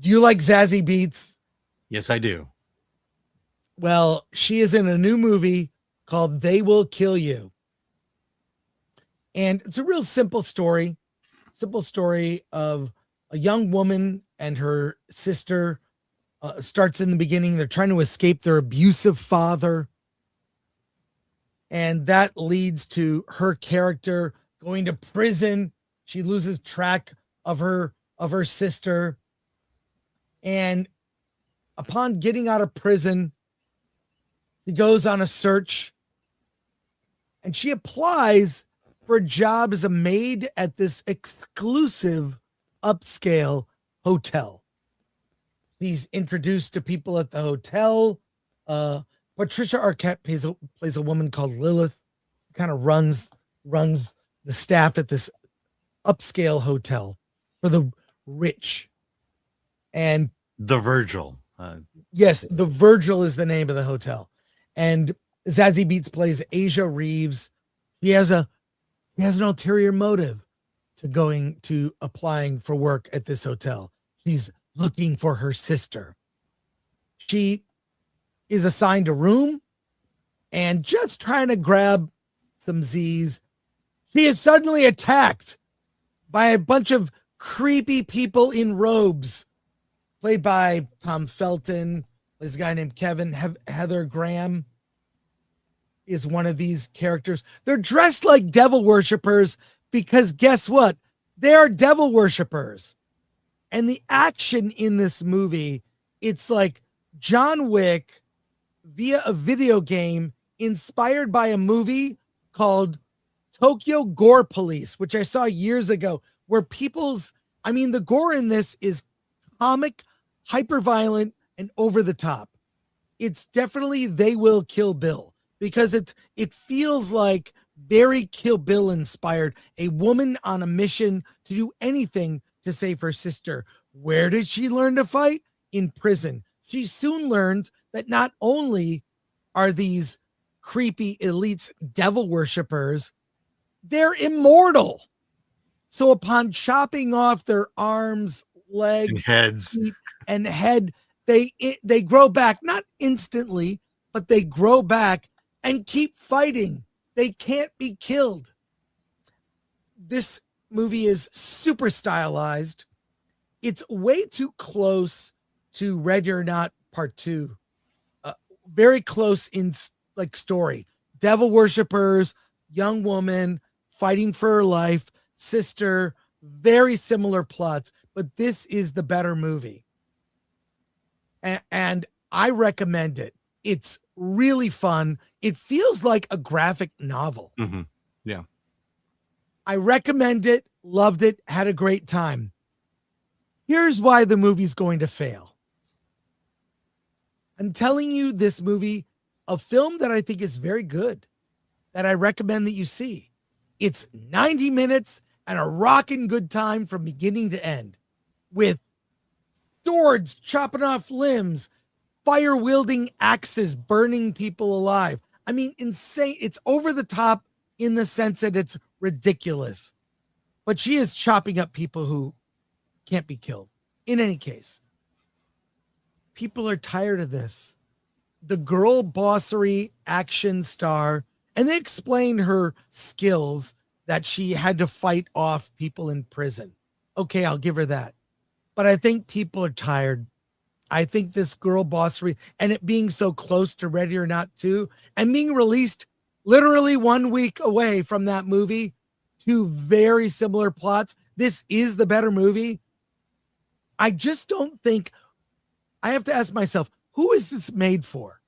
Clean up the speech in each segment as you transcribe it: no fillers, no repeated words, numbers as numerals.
Do you like Zazie Beetz? Yes, I do. Well, she is in a new movie called They Will Kill You. And it's a real simple story of a young woman and her sister. Starts in the beginning. They're trying to escape their abusive father. And that leads to her character going to prison. She loses track of her sister. And upon getting out of prison, she goes on a search and she applies for a job as a maid at this exclusive upscale hotel. She's introduced to people at the hotel. Patricia Arquette plays a woman called Lilith, kind of runs the staff at this upscale hotel for the rich. And the Virgil. Yes, the Virgil is the name of the hotel. And Zazie Beetz plays Asia Reeves. He has an ulterior motive to applying for work at this hotel. She's looking for her sister. She is assigned a room and just trying to grab some Z's. She is suddenly attacked by a bunch of creepy people in robes, played by Tom Felton. There's a guy named Kevin. Heather Graham is one of these characters. They're dressed like devil worshippers because guess what? They are devil worshippers. And the action in this movie, it's like John Wick via a video game inspired by a movie called Tokyo Gore Police, which I saw years ago, where the gore in this is comic, hyper-violent, and over the top. It's definitely They Will Kill Bill because it feels like very Kill Bill inspired. A woman on a mission to do anything to save her sister. Where did she learn to fight? In prison. She soon learns that not only are these creepy elites devil worshippers, they're immortal. So upon chopping off their arms, legs, and heads, feet, and head, they grow back, not instantly, but they grow back and keep fighting. They can't be killed. This movie is super stylized. It's way too close to Ready or Not Part 2. Very close in story. Devil worshippers, young woman fighting for her life, sister, very similar plots, but this is the better movie. And I recommend it. It's really fun. It feels like a graphic novel. Mm-hmm. Yeah. I recommend it, loved it, had a great time. Here's why the movie's going to fail. I'm telling you this movie, a film that I think is very good, that I recommend that you see. It's 90 minutes and a rockin' good time from beginning to end with swords chopping off limbs, fire-wielding axes burning people alive. I mean, insane. It's over the top in the sense that it's ridiculous. But she is chopping up people who can't be killed. In any case, people are tired of this. The girl bossery action star, and they explain her skills that she had to fight off people in prison. Okay, I'll give her that. But I think people are tired. I think this girl bossery and it being so close to Ready or Not 2 and being released literally 1 week away from that movie, two very similar plots. This is the better movie. I just don't think, I have to ask myself, who is this made for?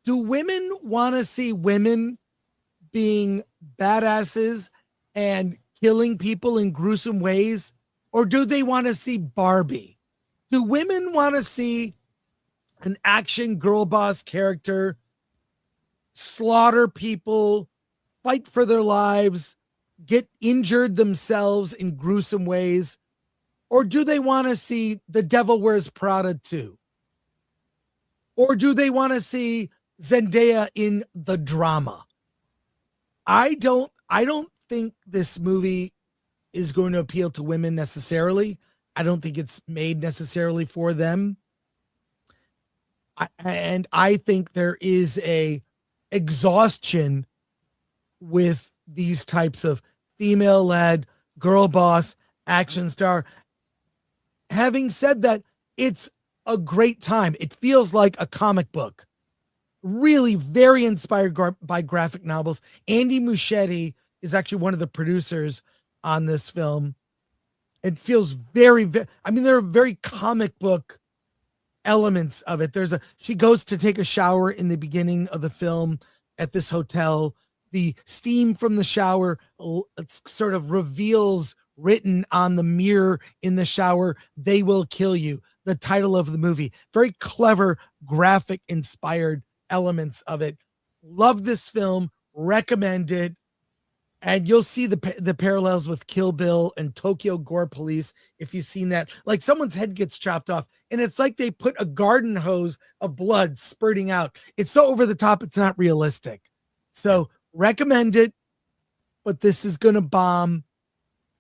Do women want to see women being badasses and killing people in gruesome ways? Or do they want to see Barbie? Do women want to see an action girl boss character slaughter people, fight for their lives, get injured themselves in gruesome ways? Or do they want to see The Devil Wears Prada 2? Or do they want to see Zendaya in the drama? I don't think this movie is going to appeal to women necessarily. I don't think it's made necessarily for them. And I think there is a exhaustion with these types of female-led girl boss action star. Having said that, it's a great time. It feels like a comic book. Really very inspired by graphic novels. Andy Muschietti is actually one of the producers on this film. It feels very, I mean, there are very comic book elements of it. She goes to take a shower in the beginning of the film at this hotel. The steam from the shower sort of reveals, written on the mirror in the shower, "They will kill you," the title of the movie. Very clever, graphic inspired elements of it. Love this film, recommend it. And you'll see the parallels with Kill Bill and Tokyo Gore Police if you've seen that. Like, someone's head gets chopped off, and it's like they put a garden hose of blood spurting out. It's so over the top, it's not realistic. So recommend it, but this is going to bomb,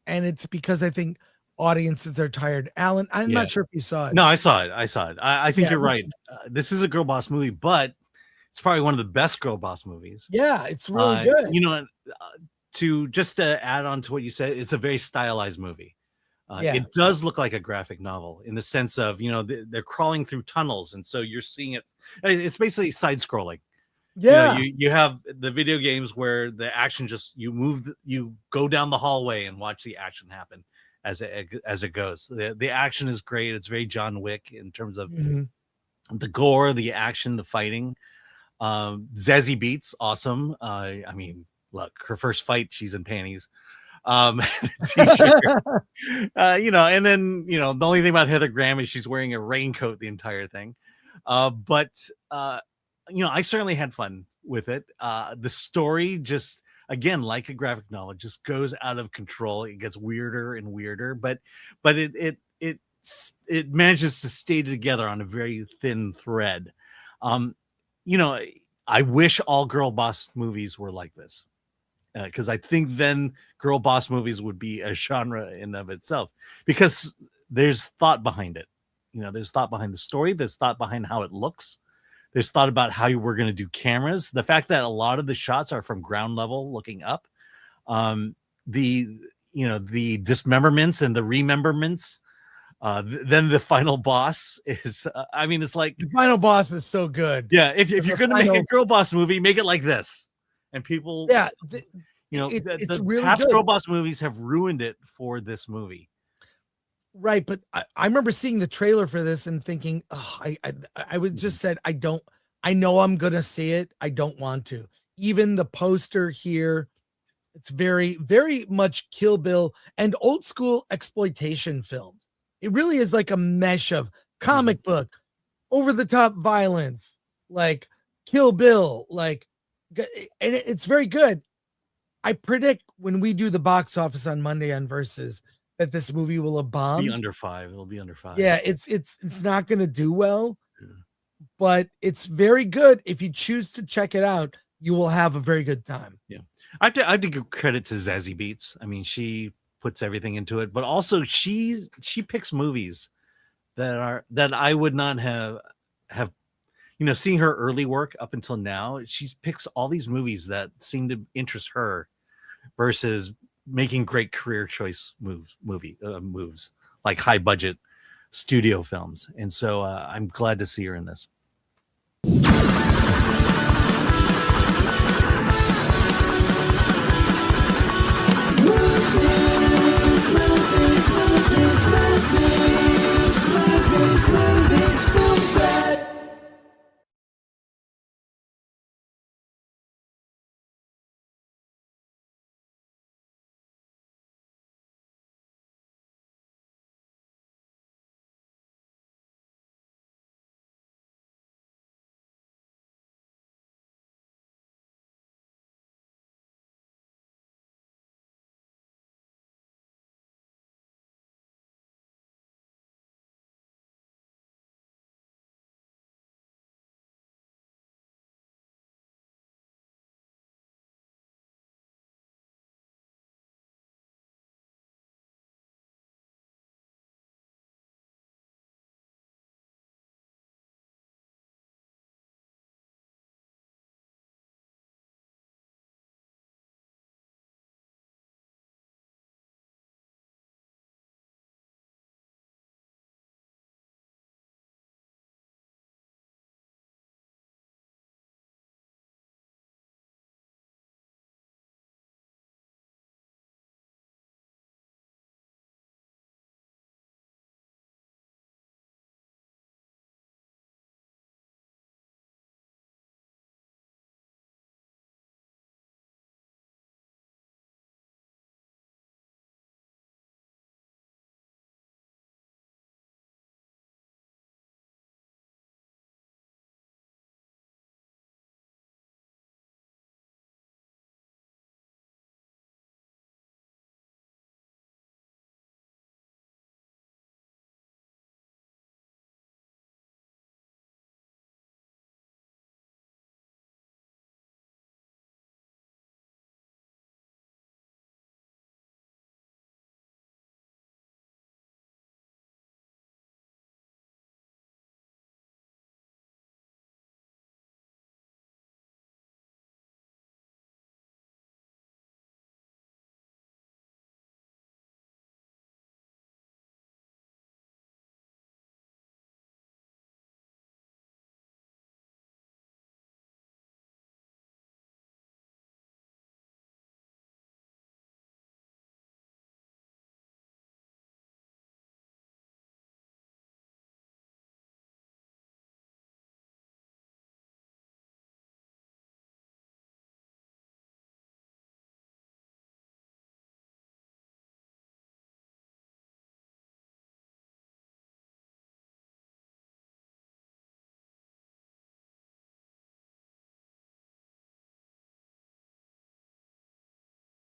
and it's because I think audiences are tired. Alan, I'm not sure if you saw it. No, I saw it. I think you're right. This is a girl boss movie, but it's probably one of the best girl boss movies. Yeah, it's really good. You know, to add on to what you said, it's a very stylized movie. It does look like a graphic novel in the sense of, you know, they're crawling through tunnels, and so you're seeing it. It's basically side scrolling. Yeah, you have the video games where the action just you go down the hallway and watch the action happen as it goes. The action is great. It's very John Wick in terms of the gore, the action, the fighting. Zazie Beetz, awesome. I mean, look, her first fight, she's in panties. You know, and then, you know, the only thing about Heather Graham is she's wearing a raincoat the entire thing. But you know, I certainly had fun with it. The story just, again, like a graphic novel, just goes out of control. It gets weirder and weirder, but it manages to stay together on a very thin thread. You know, I wish all girl boss movies were like this, because I think then girl boss movies would be a genre in of itself, because there's thought behind it. You know, there's thought behind the story. There's thought behind how it looks. There's thought about how you were going to do cameras. The fact that a lot of the shots are from ground level looking up. The dismemberments and the rememberments. Then the final boss is, I mean, it's like the final boss is so good. Yeah, if you're going to make a girl boss movie, make it like this. And people, it's really past good. girl boss movies have ruined it for this movie. Right, but I remember seeing the trailer for this and thinking, oh, I would just said, I know I'm gonna see it. I don't want to. Even the poster here, it's very, very much Kill Bill and old school exploitation films. It really is like a mesh of comic book, over the top violence, like Kill Bill, like, and it's very good. I predict when we do the box office on Monday on Versus that this movie will have bombed. Be under 5. It'll be under 5. Yeah, it's not going to do well, but it's very good. If you choose to check it out, you will have a very good time. Yeah, I have to give credit to Zazie Beetz. I mean, she puts everything into it, but also she picks movies that I would not have. You know, seeing her early work up until now, she picks all these movies that seem to interest her, versus making great career choice moves like high budget studio films. And so I'm glad to see her in this.